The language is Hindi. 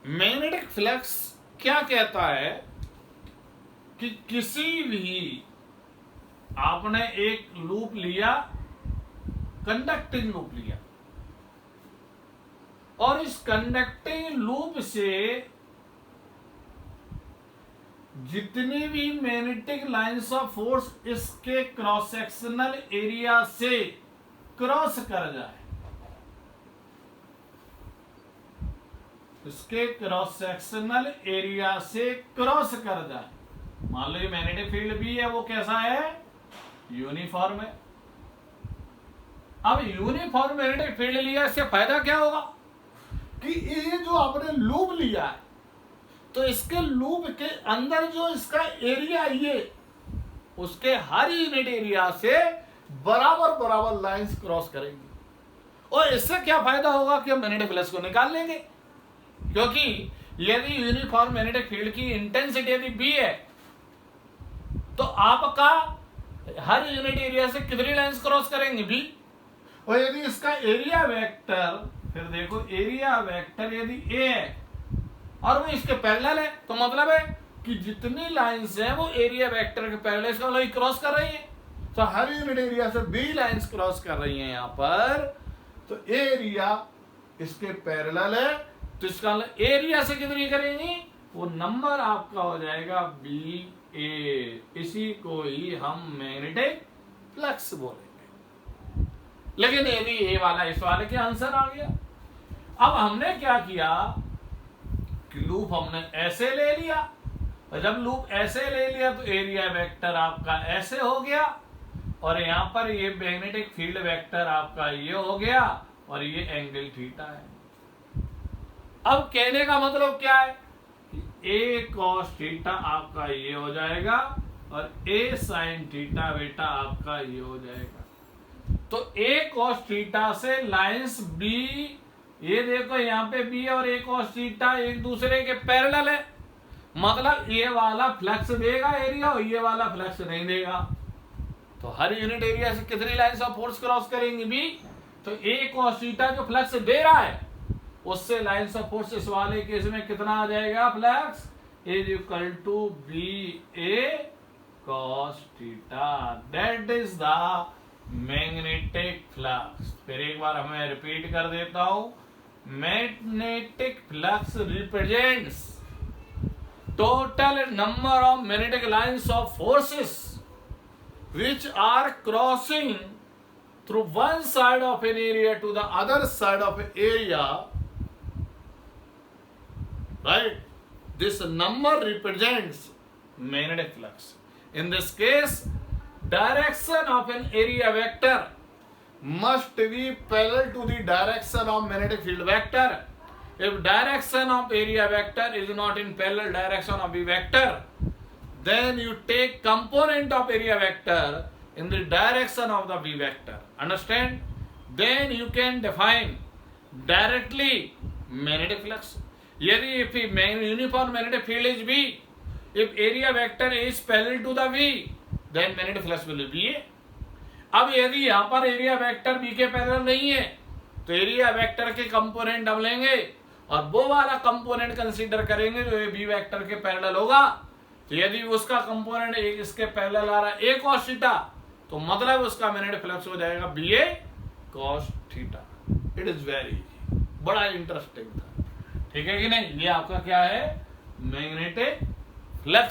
मैग्नेटिक फ्लक्स क्या कहता है कि किसी भी आपने एक लूप लिया, कंडक्टिंग लूप लिया, और इस कंडक्टिंग लूप से जितनी भी मैग्नेटिक लाइंस ऑफ फोर्स इसके क्रॉस सेक्शनल एरिया से क्रॉस कर जाए, इसके क्रॉस सेक्शनल एरिया से क्रॉस कर जाए। मान लो ये मैग्नेटिक फील्ड भी है, वो कैसा है? यूनिफॉर्म है। अब यूनिफॉर्म मैग्नेटिक फील्ड लिया, इससे फायदा क्या होगा कि ये जो आपने लूप लिया है, तो इसके लूप के अंदर जो इसका एरिया ये उसके हर यूनिट एरिया से बराबर बराबर लाइंस क्रॉस करेंगी, और इससे क्या फायदा होगा कि हम मैग्नेटिक फ्लक्स को निकाल लेंगे, क्योंकि यदि यूनिफॉर्म मैग्नेटिक फील्ड की इंटेंसिटी यदि बी है तो आपका हर यूनिट एरिया से कितनी लाइंस क्रॉस करेंगे? बी। और यदि इसका एरिया वेक्टर, फिर देखो एरिया वेक्टर यदि ए है और वो इसके पैरेलल है, तो मतलब है कि जितनी लाइंस है वो एरिया वेक्टर के पैरेलल इसका मतलब क्रॉस कर रही है, तो हर यूनिट एरिया से बी लाइंस क्रॉस कर रही है यहाँ पर, तो एरिया इसके पैरेलल है, तो इसका मतलब एरिया से कितनी करेंगी? वो नंबर आपका हो जाएगा बी ए। इसी को ही हम मैग्नेटिक फ्लक्स बोलेंगे। लेकिन यदि ए वाला इस वाले के आंसर आ गया। अब हमने क्या किया कि लूप हमने ऐसे ले लिया, और जब लूप ऐसे ले लिया तो एरिया वेक्टर आपका ऐसे हो गया, और यहां पर ये मैग्नेटिक फील्ड वेक्टर आपका ये हो गया, और ये एंगल थीटा है। अब कहने का मतलब क्या है कि ए कॉस थीटा आपका ये हो जाएगा, और ए साइन थीटा बेटा आपका ये हो जाएगा। तो ए कॉस थीटा से लाइंस बी, ये देखो यहाँ पे बी और ए कॉस थीटा एक दूसरे के पैरेलल है, मतलब ये वाला फ्लक्स देगा एरिया और ये वाला फ्लक्स नहीं देगा। तो हर यूनिट एरिया से कितनी लाइंस ऑफ फोर्स क्रॉस करेंगे? बी। तो ए कॉस थीटा जो फ्लक्स दे रहा है उससे लाइंस ऑफ फोर्स इस वाले केस में कितना आ जाएगा? Flux is equal to B A cos theta. That is the magnetic flux. फिर एक बार हमें रिपीट कर देता हूं। Magnetic flux represents total number of magnetic lines of forces which are crossing through one side of an area to the other side of an area, right? This number represents magnetic flux. In this case, direction of an area vector must be parallel to the direction of magnetic field vector. If direction of area vector is not in parallel direction of the vector, then you take component of area vector in the direction of the v vector. Understand? Then you can define directly magnetic flux. Yadi if uniform magnetic field is V, if area vector is parallel to the V, then magnetic flux will be A. अब यदि यहाँ पर एरिया वेक्टर बी के पैरेलल नहीं है तो एरिया वेक्टर के कंपोनेंट हम लेंगे और वो वाला कंपोनेंट कंसीडर करेंगे जो बी वेक्टर के पैरेलल होगा। तो यदि उसका कंपोनेंट इसके पैरेलल आ रहा है ए कॉस थीटा, तो मतलब उसका मैग्नेटिक फ्लक्स हो जाएगा B A cos theta. It is very बड़ा इंटरेस्टिंग था, ठीक है कि नहीं? ये आपका क्या है? Magnetic flux.